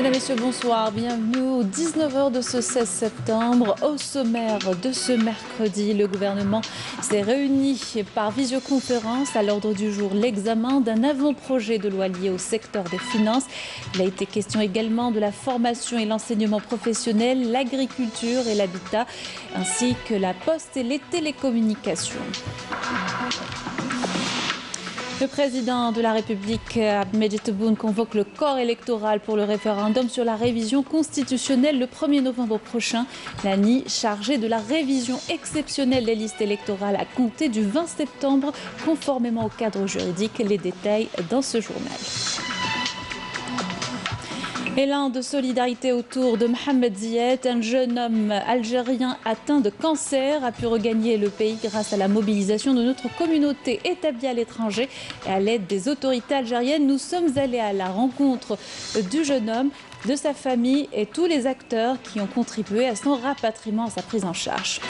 Mesdames, Messieurs, bonsoir. Bienvenue au 19h de ce 16 septembre. Au sommaire de ce mercredi, le gouvernement s'est réuni par visioconférence. À l'ordre du jour, l'examen d'un avant-projet de loi lié au secteur des finances. Il a été question également de la formation et l'enseignement professionnel, l'agriculture et l'habitat, ainsi que la poste et les télécommunications. Le président de la République, Abdelmadjid Tebboune, convoque le corps électoral pour le référendum sur la révision constitutionnelle le 1er novembre prochain. L'ANI chargée de la révision exceptionnelle des listes électorales à compter du 20 septembre, conformément au cadre juridique. Les détails dans ce journal. Élan de solidarité autour de Mohamed Zied, un jeune homme algérien atteint de cancer, a pu regagner le pays grâce à la mobilisation de notre communauté établie à l'étranger et à l'aide des autorités algériennes. Nous sommes allés à la rencontre du jeune homme, de sa famille et tous les acteurs qui ont contribué à son rapatriement, à sa prise en charge.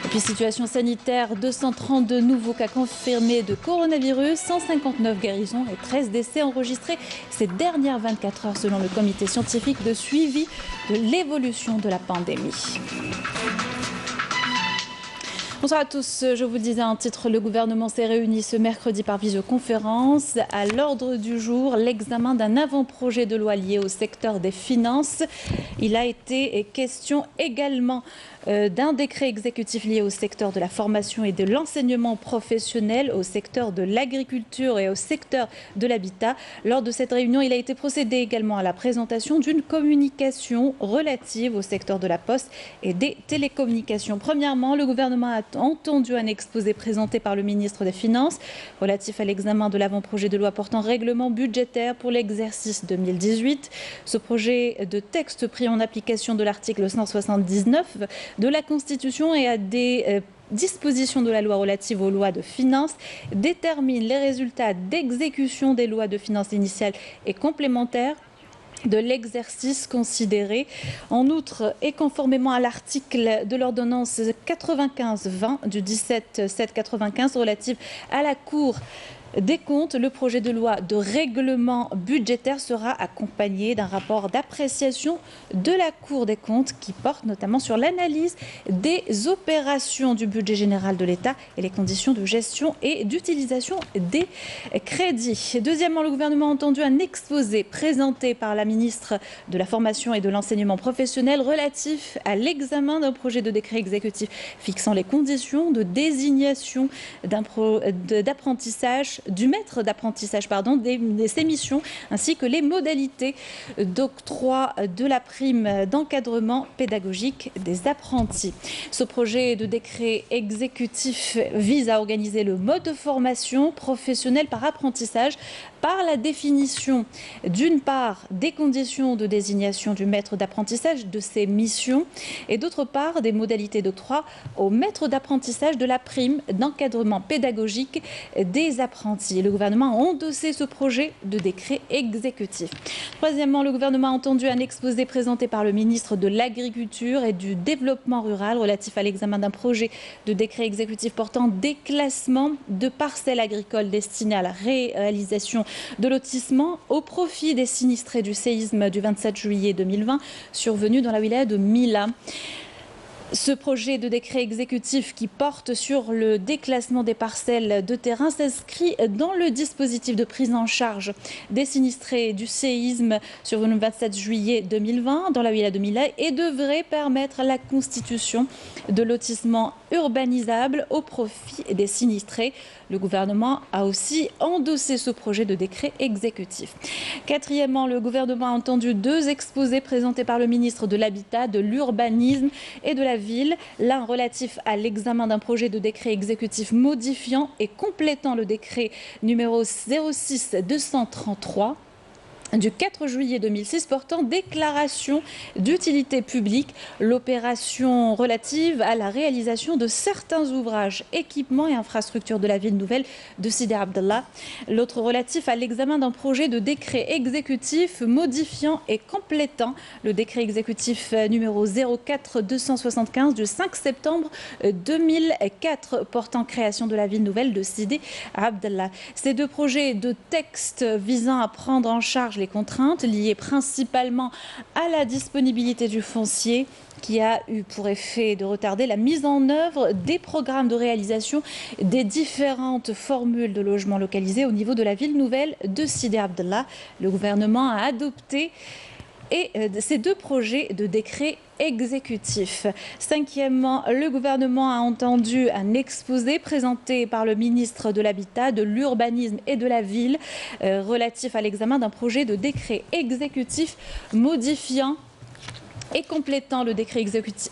Et puis situation sanitaire, 232 nouveaux cas confirmés de coronavirus, 159 guérisons et 13 décès enregistrés ces dernières 24 heures selon le comité scientifique de suivi de l'évolution de la pandémie. Bonsoir à tous. Je vous le disais en titre, le gouvernement s'est réuni ce mercredi par visioconférence. À l'ordre du jour, l'examen d'un avant-projet de loi lié au secteur des finances. Il a été question également d'un décret exécutif lié au secteur de la formation et de l'enseignement professionnel, au secteur de l'agriculture et au secteur de l'habitat. Lors de cette réunion, il a été procédé également à la présentation d'une communication relative au secteur de la poste et des télécommunications. Premièrement, le gouvernement a entendu un exposé présenté par le ministre des Finances relatif à l'examen de l'avant-projet de loi portant règlement budgétaire pour l'exercice 2018. Ce projet de texte pris en application de l'article 179 de la Constitution et à des dispositions de la loi relative aux lois de finances détermine les résultats d'exécution des lois de finances initiales et complémentaires de l'exercice considéré. En outre, et conformément à l'article de l'ordonnance 95-20 du 17/7/95 relative à la Cour des comptes, le projet de loi de règlement budgétaire sera accompagné d'un rapport d'appréciation de la Cour des comptes qui porte notamment sur l'analyse des opérations du budget général de l'État et les conditions de gestion et d'utilisation des crédits. Deuxièmement, le gouvernement a entendu un exposé présenté par la ministre de la Formation et de l'Enseignement professionnel relatif à l'examen d'un projet de décret exécutif fixant les conditions de désignation d'apprentissage du maître d'apprentissage, de ses missions, ainsi que les modalités d'octroi de la prime d'encadrement pédagogique des apprentis. Ce projet de décret exécutif vise à organiser le mode de formation professionnelle par apprentissage par la définition, d'une part, des conditions de désignation du maître d'apprentissage, de ses missions, et d'autre part, des modalités d'octroi au maître d'apprentissage de la prime d'encadrement pédagogique des apprentis. Le gouvernement a endossé ce projet de décret exécutif. Troisièmement, le gouvernement a entendu un exposé présenté par le ministre de l'Agriculture et du Développement rural relatif à l'examen d'un projet de décret exécutif portant déclassement de parcelles agricoles destinées à la réalisation de lotissement au profit des sinistrés du séisme du 27 juillet 2020 survenu dans la wilaya de Mila. Ce projet de décret exécutif qui porte sur le déclassement des parcelles de terrain s'inscrit dans le dispositif de prise en charge des sinistrés du séisme survenu le 27 juillet 2020 dans la wilaya de Mila et devrait permettre la constitution de lotissements urbanisables au profit des sinistrés. Le gouvernement a aussi endossé ce projet de décret exécutif. Quatrièmement, le gouvernement a entendu deux exposés présentés par le ministre de l'Habitat, de l'Urbanisme et de la Ville, l'un relatif à l'examen d'un projet de décret exécutif modifiant et complétant le décret numéro 06-233 du 4 juillet 2006 portant déclaration d'utilité publique, l'opération relative à la réalisation de certains ouvrages, équipements et infrastructures de la ville nouvelle de Sidi Abdallah. L'autre relatif à l'examen d'un projet de décret exécutif modifiant et complétant le décret exécutif numéro 04-275 du 5 septembre 2004 portant création de la ville nouvelle de Sidi Abdallah. Ces deux projets de texte visant à prendre en charge les les contraintes liées principalement à la disponibilité du foncier qui a eu pour effet de retarder la mise en œuvre des programmes de réalisation des différentes formules de logements localisés au niveau de la ville nouvelle de Sidi Abdallah. Le gouvernement a adopté ces deux projets de décret exécutif. Cinquièmement, le gouvernement a entendu un exposé présenté par le ministre de l'Habitat, de l'Urbanisme et de la Ville relatif à l'examen d'un projet de décret exécutif modifiant et complétant le décret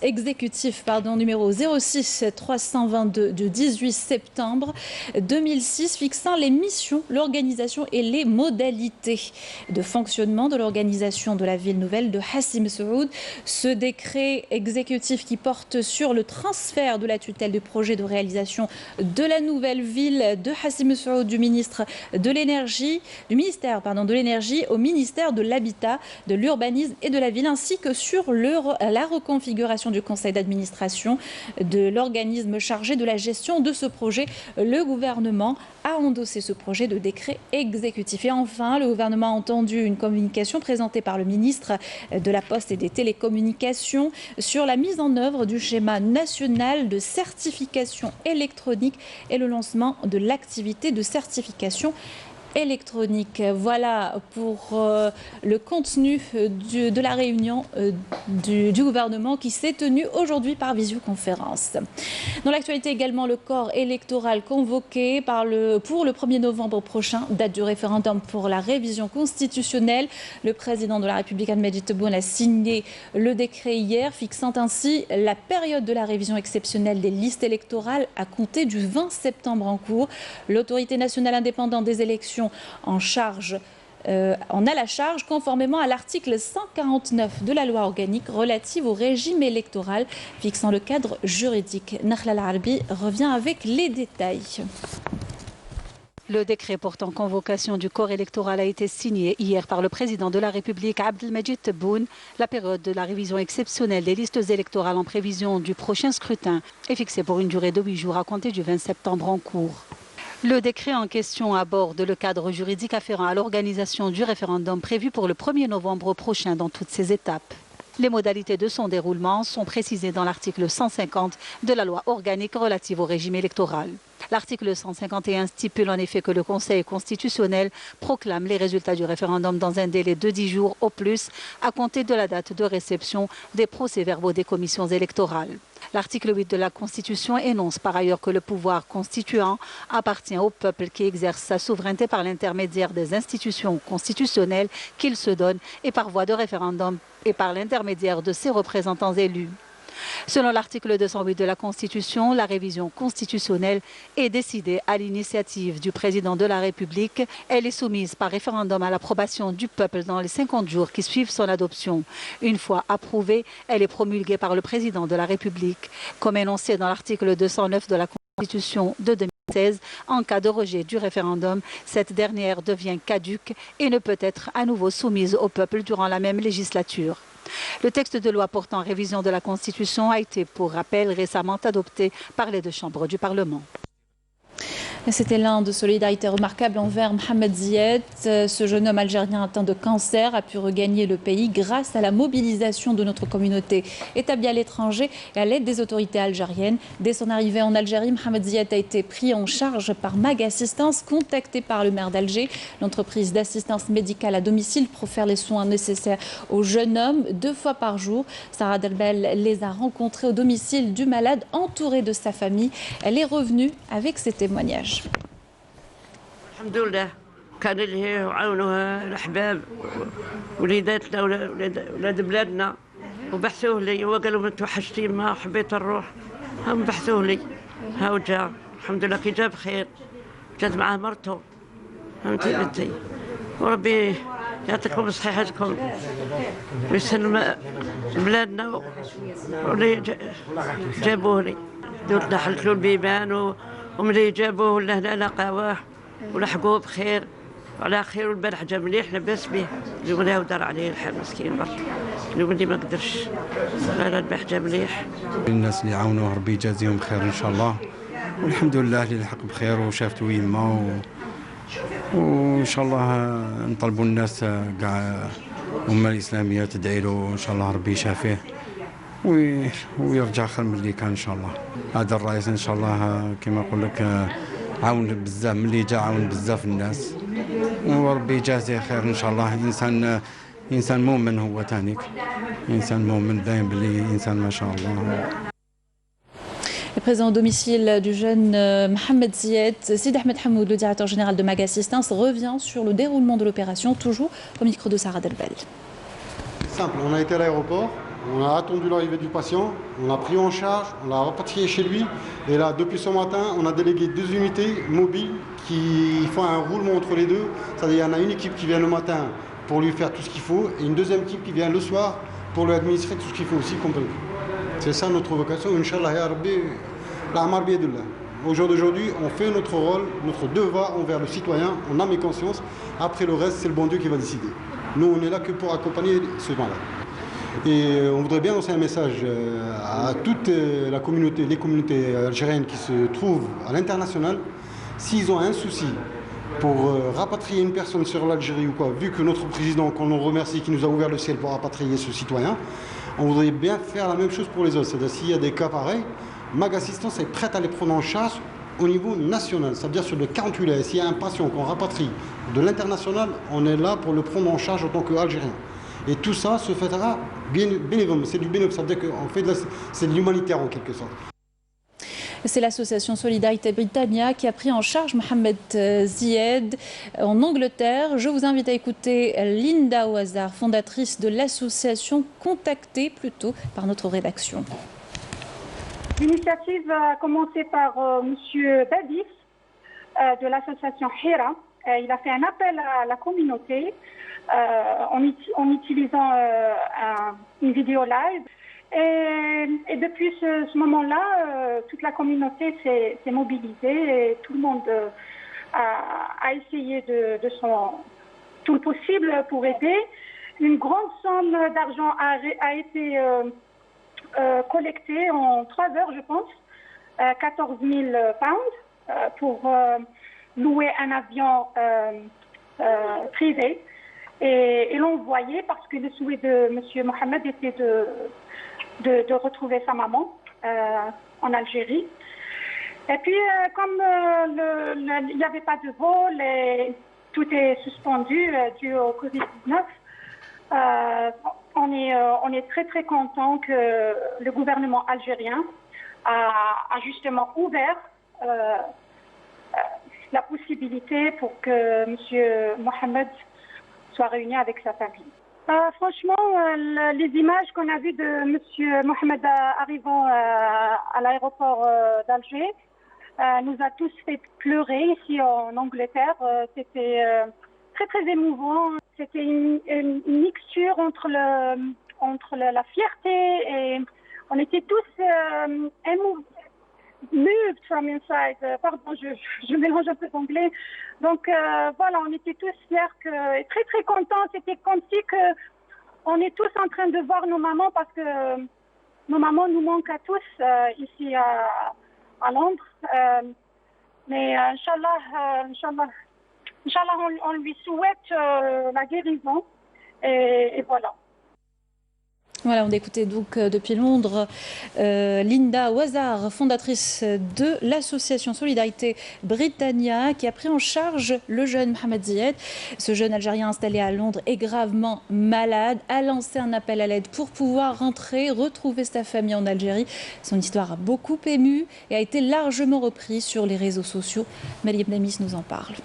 exécutif numéro 06-322 du 18 septembre 2006 fixant les missions, l'organisation et les modalités de fonctionnement de l'organisation de la ville nouvelle de Hassi Messoud. Ce décret exécutif qui porte sur le transfert de la tutelle du projet de réalisation de la nouvelle ville de Hassi Messoud du ministère de l'énergie au ministère de l'Habitat, de l'Urbanisme et de la Ville, ainsi que sur la reconfiguration du conseil d'administration de l'organisme chargé de la gestion de ce projet. Le gouvernement a endossé ce projet de décret exécutif. Et enfin, le gouvernement a entendu une communication présentée par le ministre de la Poste et des Télécommunications sur la mise en œuvre du schéma national de certification électronique et le lancement de l'activité de certification électronique. Voilà pour le contenu de la réunion du gouvernement qui s'est tenue aujourd'hui par visioconférence. Dans l'actualité également, le corps électoral convoqué pour le 1er novembre prochain, date du référendum pour la révision constitutionnelle. Le président de la République, Abdelmadjid Tebboune, a signé le décret hier, fixant ainsi la période de la révision exceptionnelle des listes électorales à compter du 20 septembre en cours. L'autorité nationale indépendante des élections en a la charge conformément à l'article 149 de la loi organique relative au régime électoral fixant le cadre juridique. Nakhla Al-Arbi revient avec les détails. Le décret portant convocation du corps électoral a été signé hier par le président de la République, Abdelmadjid Tebboune. La période de la révision exceptionnelle des listes électorales en prévision du prochain scrutin est fixée pour une durée de 8 jours à compter du 20 septembre en cours. Le décret en question aborde le cadre juridique afférent à l'organisation du référendum prévu pour le 1er novembre prochain dans toutes ses étapes. Les modalités de son déroulement sont précisées dans l'article 150 de la loi organique relative au régime électoral. L'article 151 stipule en effet que le Conseil constitutionnel proclame les résultats du référendum dans un délai de 10 jours au plus à compter de la date de réception des procès-verbaux des commissions électorales. L'article 8 de la Constitution énonce par ailleurs que le pouvoir constituant appartient au peuple qui exerce sa souveraineté par l'intermédiaire des institutions constitutionnelles qu'il se donne et par voie de référendum et par l'intermédiaire de ses représentants élus. Selon l'article 208 de la Constitution, la révision constitutionnelle est décidée à l'initiative du président de la République. Elle est soumise par référendum à l'approbation du peuple dans les 50 jours qui suivent son adoption. Une fois approuvée, elle est promulguée par le président de la République. Comme énoncé dans l'article 209 de la Constitution de 2016, en cas de rejet du référendum, cette dernière devient caduque et ne peut être à nouveau soumise au peuple durant la même législature. Le texte de loi portant révision de la Constitution a été, pour rappel, récemment adopté par les deux chambres du Parlement. C'était l'un de solidarité remarquable envers Mohamed Zied. Ce jeune homme algérien atteint de cancer a pu regagner le pays grâce à la mobilisation de notre communauté établie à l'étranger et à l'aide des autorités algériennes. Dès son arrivée en Algérie, Mohamed Zied a été pris en charge par Mag Assistance, contacté par le maire d'Alger. L'entreprise d'assistance médicale à domicile profère les soins nécessaires au jeune homme 2 fois par jour. Sarah Delbel les a rencontrés au domicile du malade, entouré de sa famille. Elle est revenue avec ses témoignages. الحمد لله كان اللي وعاونوها الاحباب وليداتنا ولاد بلادنا وبحثوه لي وقالوا من توحشتي ما حبيت نروح هم بحثوه لي ها جا الحمد لله كي جا بخير جات معاه مرته فهمتي بنتي وربي يعطيكم صحيحتكم ويسلم بلادنا واللي جابوه لي دوتنا حلتلو البيبان وملي جابوه لهنا لقاواه ولحقوه بخير على خير. والبارح جا مليح لاباس به اليوم لا ودار عليه الحال مسكين برك اليوم اللي ما قدرش لا البارح جا مليح. الناس اللي عاونوه ربي يجازيهم خير ان شاء الله والحمد لله اللي لحق بخير وشافته يما وإن شاء الله نطلبوا الناس كاع الأمة الإسلامية تدعي له إن شاء الله ربي يشافيه ويرجع خير من اللي كان إن شاء الله. هذا الرئيس إن شاء الله كما نقول لك عاون بزاف ملي جا عاون بزاف الناس وربي يجازيه خير إن شاء الله. إنسان مؤمن هو تانيك إنسان مؤمن باين بلي إنسان ما شاء الله. Le président au domicile du jeune Mohamed Zied, Sid Ahmed Hamoud, le directeur général de Mag Assistance, revient sur le déroulement de l'opération, toujours au micro de Sarah Delbel. Simple, on a été à l'aéroport, on a attendu l'arrivée du patient, on l'a pris en charge, on l'a rapatrié chez lui. Et là, depuis ce matin, on a délégué 2 unités mobiles qui font un roulement entre les deux. C'est-à-dire qu'il y en a une équipe qui vient le matin pour lui faire tout ce qu'il faut et une deuxième équipe qui vient le soir pour lui administrer tout ce qu'il faut aussi comme prévu. C'est ça notre vocation, Inch'Allah ya Rabbi, l'Amar biyadillah. Au jour d'aujourd'hui, on fait notre rôle, notre devoir envers le citoyen, on a mes consciences. Après le reste, c'est le bon Dieu qui va décider. Nous, on est là que pour accompagner ce temps-là. Et on voudrait bien lancer un message à toute la communauté, les communautés algériennes qui se trouvent à l'international. S'ils ont un souci pour rapatrier une personne sur l'Algérie ou quoi, vu que notre président, qu'on nous remercie, qui nous a ouvert le ciel pour rapatrier ce citoyen, on voudrait bien faire la même chose pour les autres. C'est-à-dire s'il y a des cas pareils, Mag Assistance est prête à les prendre en charge au niveau national. C'est-à-dire sur le 48 là, s'il y a un patient qu'on rapatrie de l'international, on est là pour le prendre en charge en tant qu'Algérien. Et tout ça se fera bénévolement. C'est du bénévolat, ça veut dire qu'on fait c'est de l'humanitaire en quelque sorte. C'est l'association Solidarité Britannia qui a pris en charge Mohamed Zied en Angleterre. Je vous invite à écouter Linda Ouazar, fondatrice de l'association, contactée plutôt par notre rédaction. L'initiative a commencé par M. Badis de l'association Hira. Il a fait un appel à la communauté en utilisant une vidéo live. Et depuis ce moment-là, toute la communauté s'est mobilisée et tout le monde a essayé de tout le possible pour aider. Une grande somme d'argent a été collectée en 3 heures, je pense, 14 000 pounds pour louer un avion privé et l'envoyer parce que le souhait de M. Mohamed était de retrouver sa maman en Algérie. Et puis, comme il n'y avait pas de vol et tout est suspendu dû au Covid-19, on est très très content que le gouvernement algérien a justement ouvert la possibilité pour que M. Mohamed soit réuni avec sa famille. Franchement, les images qu'on a vues de M. Mohamed arrivant à l'aéroport d'Alger nous a tous fait pleurer ici en Angleterre. C'était très très émouvant. C'était une mixture entre la fierté et on était tous moved from inside. Pardon, je mélange un peu d'anglais. Donc voilà, on était tous fiers et très très contents. C'était comme si on est tous en train de voir nos mamans parce que nos mamans nous manquent à tous ici à Londres. Mais Inch'Allah, on lui souhaite la guérison et voilà. Voilà, on écoutait donc depuis Londres Linda Ouazar, fondatrice de l'association Solidarité Britannia, qui a pris en charge le jeune Mohamed Zied. Ce jeune Algérien installé à Londres est gravement malade, a lancé un appel à l'aide pour pouvoir rentrer, retrouver sa famille en Algérie. Son histoire a beaucoup ému et a été largement reprise sur les réseaux sociaux. Malie Namis nous en parle.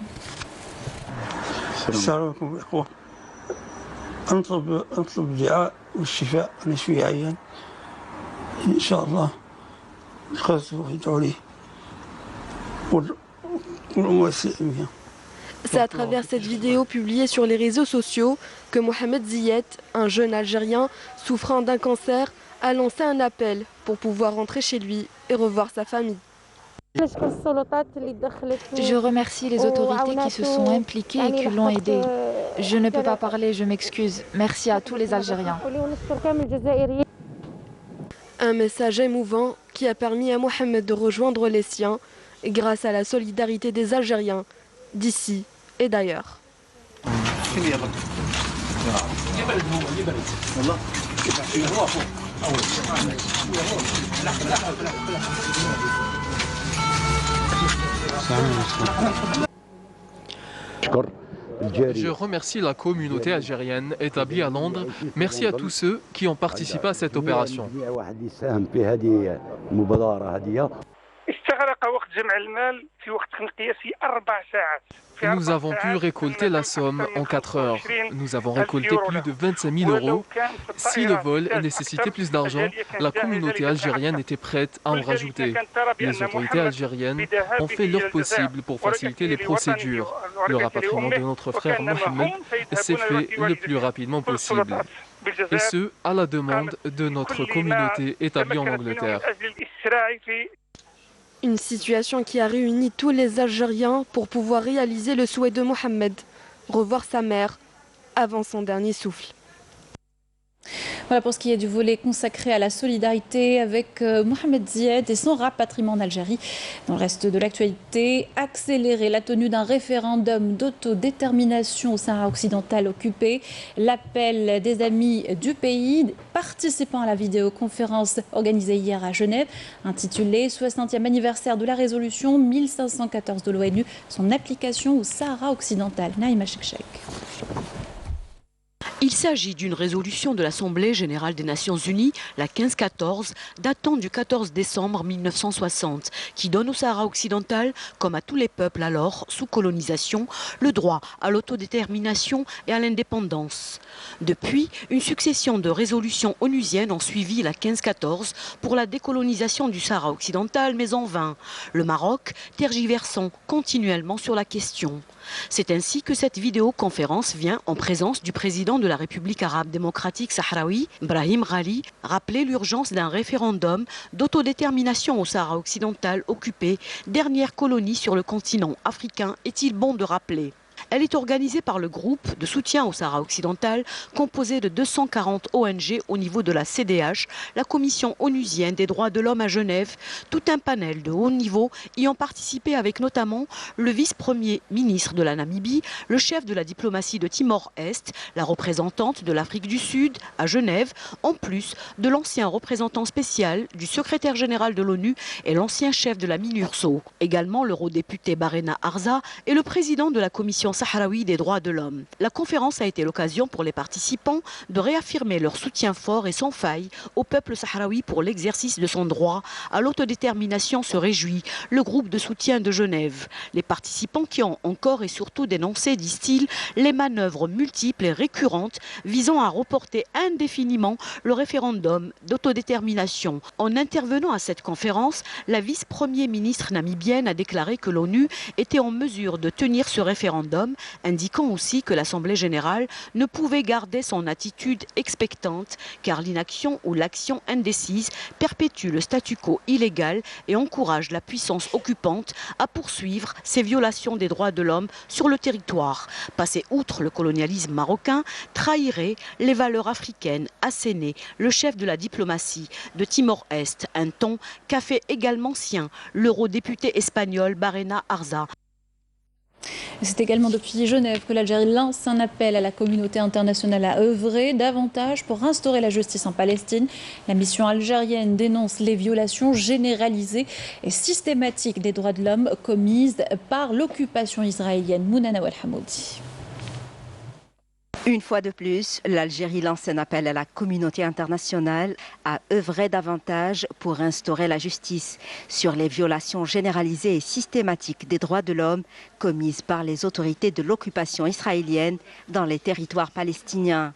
أطلب الدعاء والشفاء. أنا شوية عيان إن شاء الله خاصوا يدعوا لي والأمور السلمية. C'est à travers cette vidéo publiée sur les réseaux sociaux que Mohamed Zied, un jeune Algérien souffrant d'un cancer, a lancé un appel pour pouvoir rentrer chez lui et revoir sa famille. Je remercie les autorités qui se sont impliquées et qui l'ont aidé. Je ne peux pas parler, je m'excuse. Merci à tous les Algériens. Un message émouvant qui a permis à Mohamed de rejoindre les siens grâce à la solidarité des Algériens d'ici et d'ailleurs. Je remercie la communauté algérienne établie à Londres. Merci à tous ceux qui ont participé à cette opération. Nous avons pu récolter la somme en 4 heures. Nous avons récolté plus de 25 000 €. Si le vol nécessitait plus d'argent, la communauté algérienne était prête à en rajouter. Les autorités algériennes ont fait leur possible pour faciliter les procédures. Le rapatriement de notre frère Mohamed s'est fait le plus rapidement possible. Et ce, à la demande de notre communauté établie en Angleterre. Une situation qui a réuni tous les Algériens pour pouvoir réaliser le souhait de Mohamed, revoir sa mère avant son dernier souffle. Voilà pour ce qui est du volet consacré à la solidarité avec Mohamed Zied et son rapatriement en Algérie. Dans le reste de l'actualité, accélérer la tenue d'un référendum d'autodétermination au Sahara occidental occupé. L'appel des amis du pays participant à la vidéoconférence organisée hier à Genève, intitulée 60e anniversaire de la résolution 1514 de l'ONU, son application au Sahara occidental. Naïma Chekchek. Il s'agit d'une résolution de l'Assemblée générale des Nations Unies, la 1514, datant du 14 décembre 1960, qui donne au Sahara occidental, comme à tous les peuples alors sous colonisation, le droit à l'autodétermination et à l'indépendance. Depuis, une succession de résolutions onusiennes ont suivi la 1514 pour la décolonisation du Sahara occidental, mais en vain, le Maroc tergiversant continuellement sur la question. C'est ainsi que cette vidéoconférence vient en présence du président de la République arabe démocratique sahraoui, Brahim Ghali, rappeler l'urgence d'un référendum d'autodétermination au Sahara occidental occupé, dernière colonie sur le continent africain, est-il bon de rappeler. Elle est organisée par le groupe de soutien au Sahara occidental, composé de 240 ONG au niveau de la CDH, la Commission onusienne des droits de l'homme à Genève, tout un panel de haut niveau y ont participé avec notamment le vice-premier ministre de la Namibie, le chef de la diplomatie de Timor-Est, la représentante de l'Afrique du Sud à Genève, en plus de l'ancien représentant spécial du secrétaire général de l'ONU et l'ancien chef de la MINURSO, également l'eurodéputé Barena Arza et le président de la Commission sahraoui des droits de l'homme. La conférence a été l'occasion pour les participants de réaffirmer leur soutien fort et sans faille au peuple sahraoui pour l'exercice de son droit à l'autodétermination, se réjouit le groupe de soutien de Genève. Les participants qui ont encore et surtout dénoncé, disent-ils, les manœuvres multiples et récurrentes visant à reporter indéfiniment le référendum d'autodétermination. En intervenant à cette conférence, la vice-premier ministre namibienne a déclaré que l'ONU était en mesure de tenir ce référendum, indiquant aussi que l'Assemblée générale ne pouvait garder son attitude expectante, car l'inaction ou l'action indécise perpétue le statu quo illégal et encourage la puissance occupante à poursuivre ses violations des droits de l'homme sur le territoire. Passer outre le colonialisme marocain trahirait les valeurs africaines, assénées le chef de la diplomatie de Timor-Est, un ton qu'a fait également sien l'eurodéputé espagnol Barena Arza. C'est également depuis Genève que l'Algérie lance un appel à la communauté internationale à œuvrer davantage pour instaurer la justice en Palestine. La mission algérienne dénonce les violations généralisées et systématiques des droits de l'homme commises par l'occupation israélienne. Mounana Ouelhamoudi. Une fois de plus, l'Algérie lance un appel à la communauté internationale à œuvrer davantage pour instaurer la justice sur les violations généralisées et systématiques des droits de l'homme commises par les autorités de l'occupation israélienne dans les territoires palestiniens.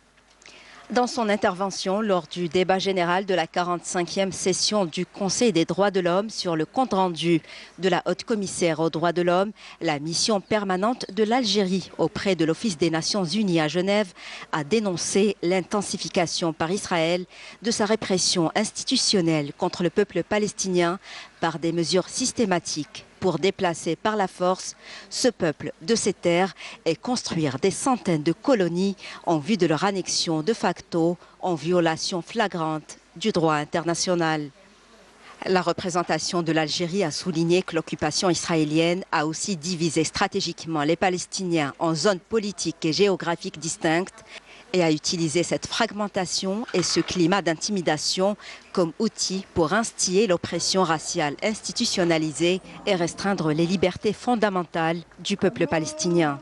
Dans son intervention lors du débat général de la 45e session du Conseil des droits de l'homme sur le compte-rendu de la haute commissaire aux droits de l'homme, la mission permanente de l'Algérie auprès de l'Office des Nations Unies à Genève a dénoncé l'intensification par Israël de sa répression institutionnelle contre le peuple palestinien par des mesures systématiques pour déplacer par la force ce peuple de ces terres et construire des centaines de colonies en vue de leur annexion de facto en violation flagrante du droit international. La représentation de l'Algérie a souligné que l'occupation israélienne a aussi divisé stratégiquement les Palestiniens en zones politiques et géographiques distinctes et a utilisé cette fragmentation et ce climat d'intimidation comme outil pour instiller l'oppression raciale institutionnalisée et restreindre les libertés fondamentales du peuple palestinien.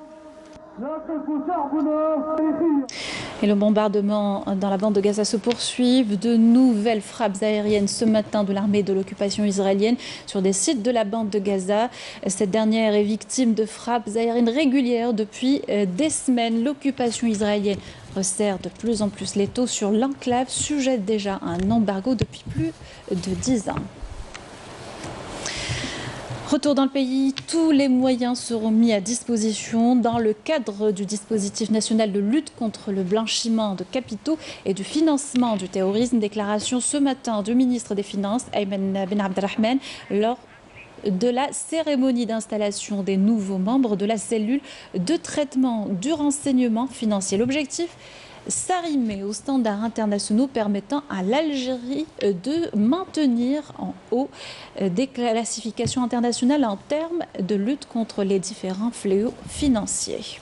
Et le bombardement dans la bande de Gaza se poursuit. De nouvelles frappes aériennes ce matin de l'armée de l'occupation israélienne sur des sites de la bande de Gaza. Cette dernière est victime de frappes aériennes régulières depuis des semaines. L'occupation israélienne resserre de plus en plus l'étau sur l'enclave, sujette déjà à un embargo depuis plus de 10 ans. Retour dans le pays, tous les moyens seront mis à disposition dans le cadre du dispositif national de lutte contre le blanchiment de capitaux et du financement du terrorisme. Déclaration ce matin du ministre des Finances, Ayman Ben Abdelrahman, lors de la cérémonie d'installation des nouveaux membres de la cellule de traitement du renseignement financier. L'objectif, s'arrimer aux standards internationaux permettant à l'Algérie de maintenir en haut des classifications internationales en termes de lutte contre les différents fléaux financiers.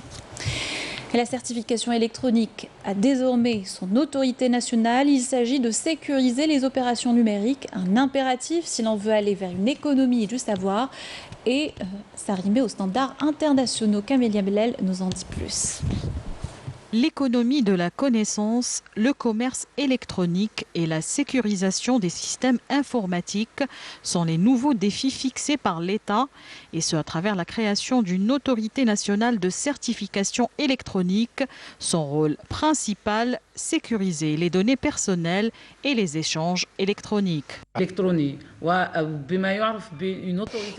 Et la certification électronique a désormais son autorité nationale. Il s'agit de sécuriser les opérations numériques, un impératif si l'on veut aller vers une économie du savoir et s'arrimer aux standards internationaux. Camélia Belel nous en dit plus. L'économie de la connaissance, le commerce électronique et la sécurisation des systèmes informatiques sont les nouveaux défis fixés par l'État, et ce à travers la création d'une autorité nationale de certification électronique. Son rôle principal, sécuriser les données personnelles et les échanges électroniques.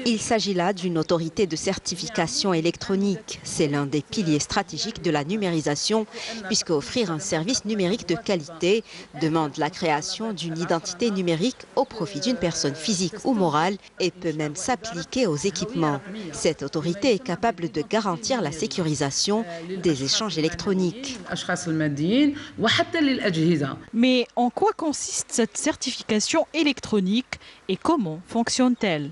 Il s'agit là d'une autorité de certification électronique. C'est l'un des piliers stratégiques de la numérisation, puisque offrir un service numérique de qualité demande la création d'une identité numérique au profit d'une personne physique ou morale et peut même s'appliquer aux équipements. Cette autorité est capable de garantir la sécurisation des échanges électroniques. Mais en quoi consiste cette certification électronique et comment fonctionne-t-elle?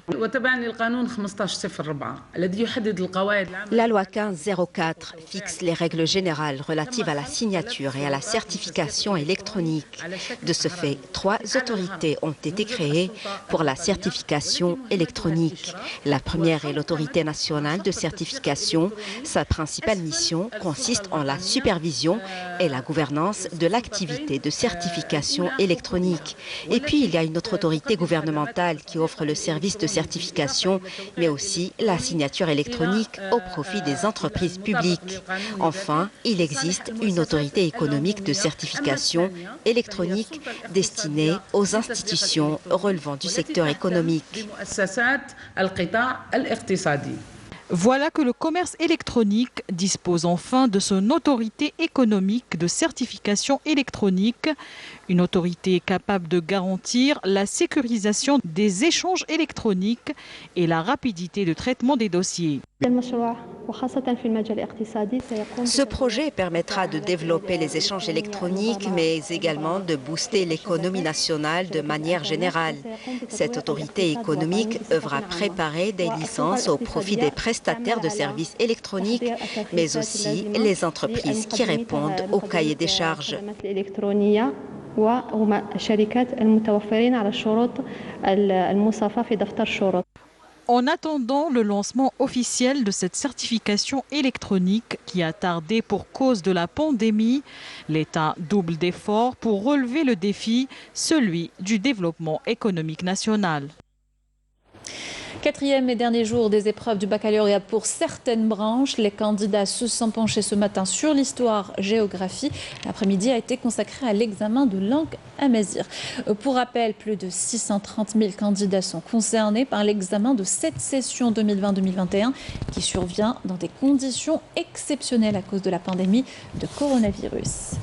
La loi 1504 fixe les règles générales relatives à la signature et à la certification électronique. De ce fait, 3 autorités ont été créées pour la certification électronique. La première est l'autorité nationale de certification. Sa principale mission consiste en la supervision et la gouvernance de l'activité de certification électronique. Et puis, il y a une autre autorité gouvernementale qui offre le service de certification, mais aussi la signature électronique au profit des entreprises publiques. Enfin, il existe une autorité économique de certification électronique destinée aux institutions relevant du secteur économique. Voilà que le commerce électronique dispose enfin de son autorité économique de certification électronique, une autorité capable de garantir la sécurisation des échanges électroniques et la rapidité de traitement des dossiers. Ce projet permettra de développer les échanges électroniques, mais également de booster l'économie nationale de manière générale. Cette autorité économique œuvre à préparer des licences au profit des prestataires de services électroniques, mais aussi les entreprises qui répondent au cahier des charges. En attendant le lancement officiel de cette certification électronique qui a tardé pour cause de la pandémie, l'État double d'efforts pour relever le défi, celui du développement économique national. 4e et dernier jour des épreuves du baccalauréat pour certaines branches. Les candidats se sont penchés ce matin sur l'histoire-géographie. L'après-midi a été consacré à l'examen de langue amazigh. Pour rappel, plus de 630 000 candidats sont concernés par l'examen de cette session 2020-2021 qui survient dans des conditions exceptionnelles à cause de la pandémie de coronavirus.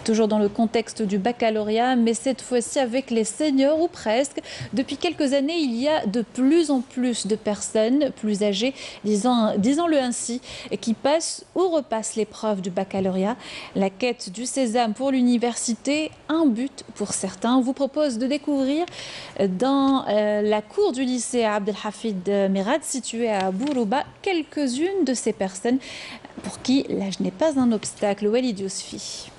Toujours dans le contexte du baccalauréat, mais cette fois-ci avec les seniors ou presque. Depuis quelques années, il y a de plus en plus de personnes plus âgées, disons-le ainsi, qui passent ou repassent l'épreuve du baccalauréat. La quête du sésame pour l'université, un but pour certains. On vous propose de découvrir dans la cour du lycée Abdelhafid Merad, situé à Bourouba, quelques-unes de ces personnes pour qui l'âge n'est pas un obstacle. Walid Yousfi.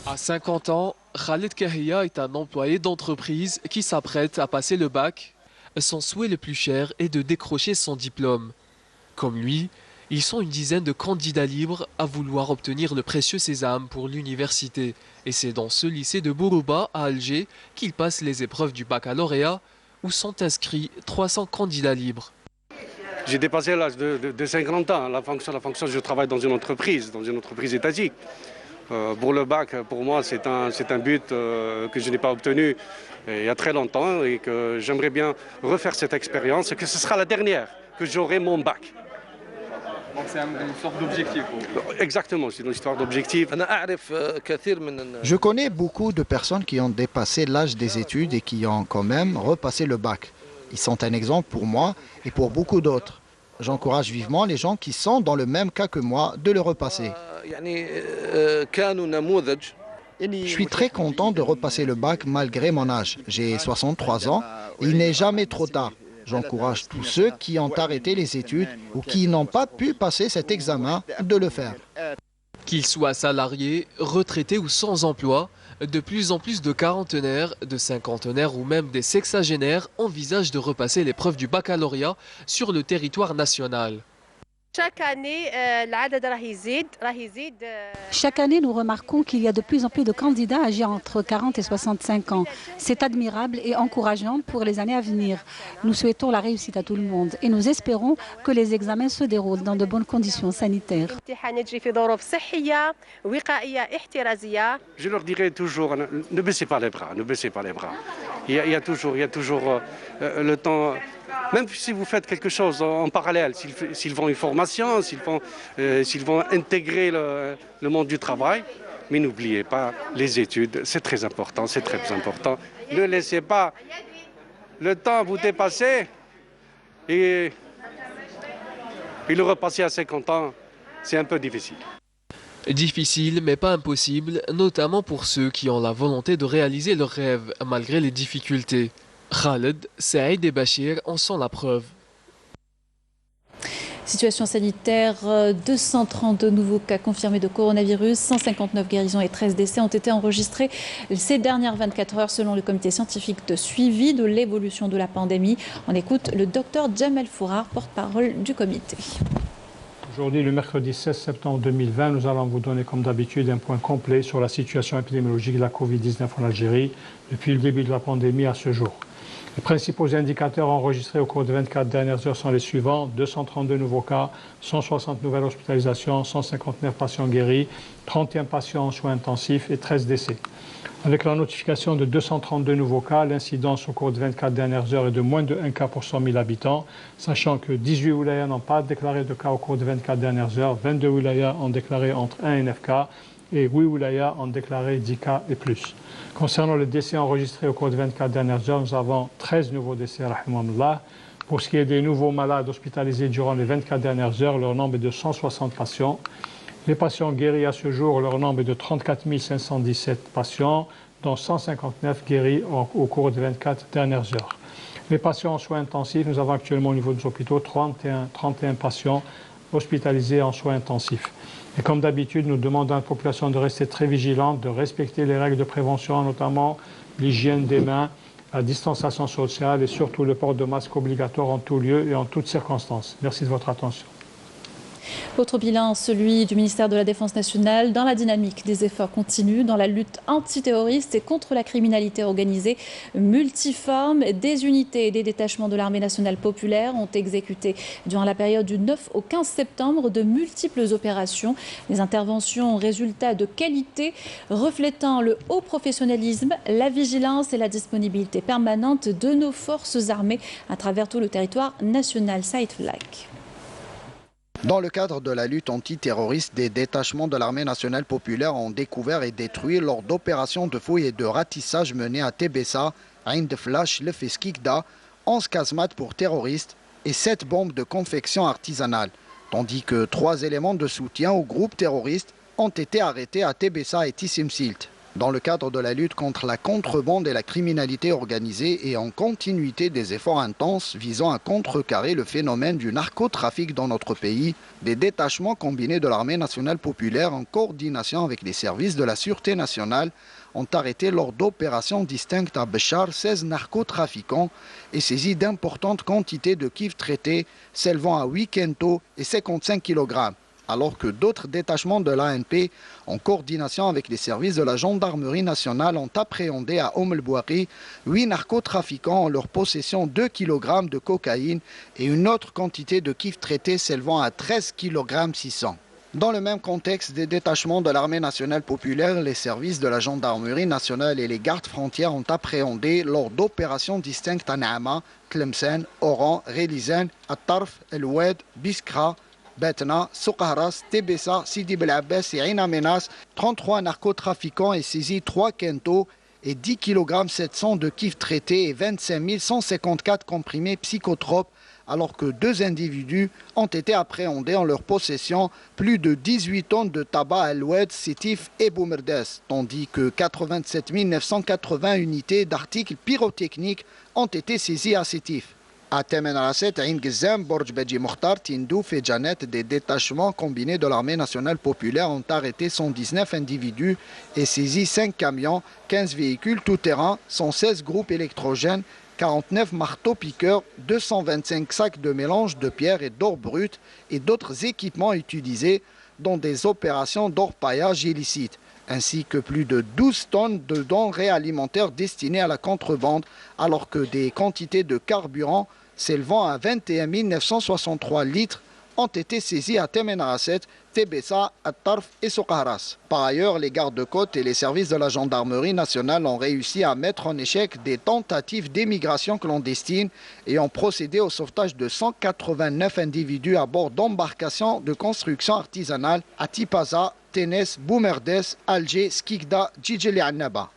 À 50 ans, Khaled Kahia est un employé d'entreprise qui s'apprête à passer le bac. Son souhait le plus cher est de décrocher son diplôme. Comme lui, ils sont une dizaine de candidats libres à vouloir obtenir le précieux sésame pour l'université. Et c'est dans ce lycée de Bourouba, à Alger, qu'ils passent les épreuves du baccalauréat, où sont inscrits 300 candidats libres. J'ai dépassé l'âge de 50 ans. La fonction, je travaille dans une entreprise étatique. Pour le bac, pour moi, c'est un but que je n'ai pas obtenu il y a très longtemps et que j'aimerais bien refaire cette expérience et que ce sera la dernière que j'aurai mon bac. Donc c'est une sorte d'objectif. Exactement, c'est une histoire d'objectif. Je connais beaucoup de personnes qui ont dépassé l'âge des études et qui ont quand même repassé le bac. Ils sont un exemple pour moi et pour beaucoup d'autres. J'encourage vivement les gens qui sont dans le même cas que moi de le repasser. Je suis très content de repasser le bac malgré mon âge. J'ai 63 ans et il n'est jamais trop tard. J'encourage tous ceux qui ont arrêté les études ou qui n'ont pas pu passer cet examen de le faire. Qu'ils soient salariés, retraités ou sans emploi, de plus en plus de quarantenaires, de cinquantenaires ou même des sexagénaires envisagent de repasser l'épreuve du baccalauréat sur le territoire national. Chaque année, nous remarquons qu'il y a de plus en plus de candidats âgés entre 40 et 65 ans. C'est admirable et encourageant pour les années à venir. Nous souhaitons la réussite à tout le monde et nous espérons que les examens se déroulent dans de bonnes conditions sanitaires. Je leur dirai toujours, ne baissez pas les bras, ne baissez pas les bras. Il y a toujours le temps. Même si vous faites quelque chose en parallèle, s'ils font une formation, s'ils vont intégrer le monde du travail, mais n'oubliez pas les études, c'est très important, c'est très important. Ne laissez pas le temps vous dépasser et le repasser à 50 ans, c'est un peu difficile. Difficile mais pas impossible, notamment pour ceux qui ont la volonté de réaliser leurs rêves malgré les difficultés. Khaled, Saïd et Bachir en sont la preuve. Situation sanitaire, 232 nouveaux cas confirmés de coronavirus, 159 guérisons et 13 décès ont été enregistrés ces dernières 24 heures selon le comité scientifique de suivi de l'évolution de la pandémie. On écoute le docteur Jamel Fourar, porte-parole du comité. Aujourd'hui, le mercredi 16 septembre 2020, nous allons vous donner comme d'habitude un point complet sur la situation épidémiologique de la Covid-19 en Algérie depuis le début de la pandémie à ce jour. Les principaux indicateurs enregistrés au cours des 24 dernières heures sont les suivants. 232 nouveaux cas, 160 nouvelles hospitalisations, 159 patients guéris, 31 patients en soins intensifs et 13 décès. Avec la notification de 232 nouveaux cas, l'incidence au cours des 24 dernières heures est de moins de 1 cas pour 100 000 habitants, sachant que 18 wilayas n'ont pas déclaré de cas au cours des 24 dernières heures, 22 wilayas ont déclaré entre 1 et 9 cas, et 8 wilayas ont déclaré 10 cas et plus. Concernant les décès enregistrés au cours des 24 dernières heures, nous avons 13 nouveaux décès, rahimahullah. Pour ce qui est des nouveaux malades hospitalisés durant les 24 dernières heures, leur nombre est de 160 patients. Les patients guéris à ce jour, leur nombre est de 34 517 patients, dont 159 guéris au cours des 24 dernières heures. Les patients en soins intensifs, nous avons actuellement au niveau des hôpitaux 31 patients hospitalisés en soins intensifs. Et comme d'habitude, nous demandons à la population de rester très vigilante, de respecter les règles de prévention, notamment l'hygiène des mains, la distanciation sociale et surtout le port de masque obligatoire en tout lieu et en toutes circonstances. Merci de votre attention. Autre bilan, celui du ministère de la Défense nationale, dans la dynamique des efforts continus, dans la lutte antiterroriste et contre la criminalité organisée multiforme. Des unités et des détachements de l'armée nationale populaire ont exécuté durant la période du 9 au 15 septembre de multiples opérations. Des interventions résultats de qualité reflétant le haut professionnalisme, la vigilance et la disponibilité permanente de nos forces armées à travers tout le territoire national. Saïd Flak. Dans le cadre de la lutte antiterroriste, des détachements de l'armée nationale populaire ont découvert et détruit lors d'opérations de fouilles et de ratissage menées à Tébessa, Ain de Flash, le Feskikda, 11 casemates pour terroristes et 7 bombes de confection artisanale, tandis que 3 éléments de soutien au groupe terroriste ont été arrêtés à Tébessa et Tissimsilt. Dans le cadre de la lutte contre la contrebande et la criminalité organisée et en continuité des efforts intenses visant à contrecarrer le phénomène du narcotrafic dans notre pays, des détachements combinés de l'armée nationale populaire en coordination avec les services de la Sûreté nationale ont arrêté lors d'opérations distinctes à Béchar 16 narcotrafiquants et saisi d'importantes quantités de cuivre traité s'élevant à 8 quintaux et 55 kg. Alors que d'autres détachements de l'ANP, en coordination avec les services de la gendarmerie nationale, ont appréhendé à Oum-el-Bouakhi 8 narcotrafiquants en leur possession 2 kg de cocaïne et une autre quantité de cuivre traité s'élevant à 13 kg 600. Dans le même contexte, des détachements de l'armée nationale populaire, les services de la gendarmerie nationale et les gardes frontières ont appréhendé lors d'opérations distinctes à Naama, Tlemcen, Oran, Rélizen, At-Tarf, El-Oued, Biskra, Betna, Soukharas, Tébessa, Sidi Bel Abbas et Ain Amenas, 33 narcotrafiquants et saisi 3 quintaux et 10 kg 700 de cuivre traité et 25 154 comprimés psychotropes, alors que 2 individus ont été appréhendés en leur possession plus de 18 tonnes de tabac à Al-Oued, Sétif et Boumerdes, tandis que 87 980 unités d'articles pyrotechniques ont été saisies à Sétif. À Temenaraset, Ain Gizem, Borj Bedji Mokhtar, Tindouf et Janet, des détachements combinés de l'armée nationale populaire ont arrêté 119 individus et saisi 5 camions, 15 véhicules tout-terrain, 116 groupes électrogènes, 49 marteaux-piqueurs, 225 sacs de mélange de pierre et d'or brut et d'autres équipements utilisés dans des opérations d'orpaillage illicite, ainsi que plus de 12 tonnes de denrées alimentaires destinées à la contrebande, alors que des quantités de carburant s'élevant à 21 963 litres ont été saisis à Temenaraset, Tébessa, At-Tarf et Soukharas. Par ailleurs, les gardes-côtes et les services de la gendarmerie nationale ont réussi à mettre en échec des tentatives d'émigration clandestine et ont procédé au sauvetage de 189 individus à bord d'embarcations de construction artisanale à Tipaza, Ténès, Boumerdes, Alger, Skikda, Djidjeli Annaba.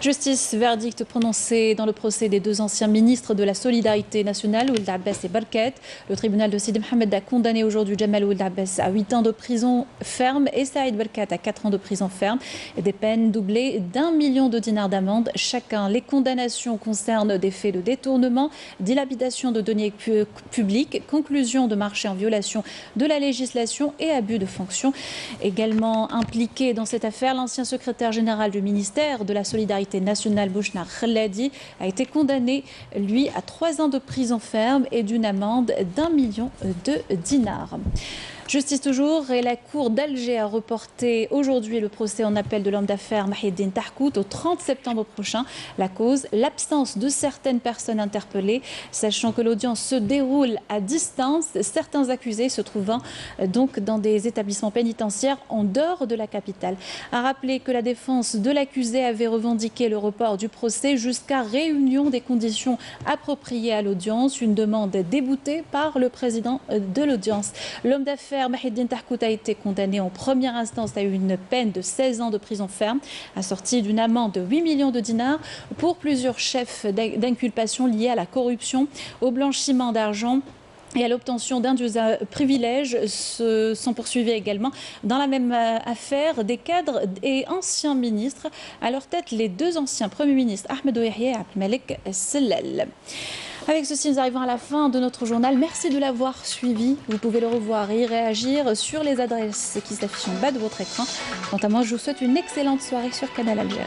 Justice, verdict prononcé dans le procès des 2 anciens ministres de la Solidarité nationale, Ould Abbas et Barkat. Le tribunal de Sidi Mohamed a condamné aujourd'hui Jamal Ould Abbas à 8 ans de prison ferme et Saïd Barkat à 4 ans de prison ferme. Et des peines doublées d'1 million de dinars d'amende chacun. Les condamnations concernent des faits de détournement, dilapidation de deniers publics, conclusion de marché en violation de la législation et abus de fonction. Également impliqué dans cette affaire, l'ancien secrétaire général du ministère de la Solidarité nationale, Bouchnar Khaladi, a été condamné, lui, à 3 ans de prison ferme et d'une amende d'1 million de dinars. Justice toujours, et la Cour d'Alger a reporté aujourd'hui le procès en appel de l'homme d'affaires Mahiedine Tahkout au 30 septembre prochain. La cause, l'absence de certaines personnes interpellées, sachant que l'audience se déroule à distance, certains accusés se trouvant donc dans des établissements pénitentiaires en dehors de la capitale. À rappeler que la défense de l'accusé avait revendiqué le report du procès jusqu'à réunion des conditions appropriées à l'audience, une demande déboutée par le président de l'audience. L'homme d'affaires Mahiedine Tahkout a été condamné en première instance à une peine de 16 ans de prison ferme, assortie d'une amende de 8 millions de dinars pour plusieurs chefs d'inculpation liés à la corruption, au blanchiment d'argent et à l'obtention d'indus privilèges. Sont poursuivis également dans la même affaire des cadres et anciens ministres, à leur tête les 2 anciens premiers ministres Ahmed Ouihia et Abdelmalek Sellal. Avec ceci, nous arrivons à la fin de notre journal. Merci de l'avoir suivi. Vous pouvez le revoir et y réagir sur les adresses qui s'affichent en bas de votre écran. Quant à moi, je vous souhaite une excellente soirée sur Canal Algérie.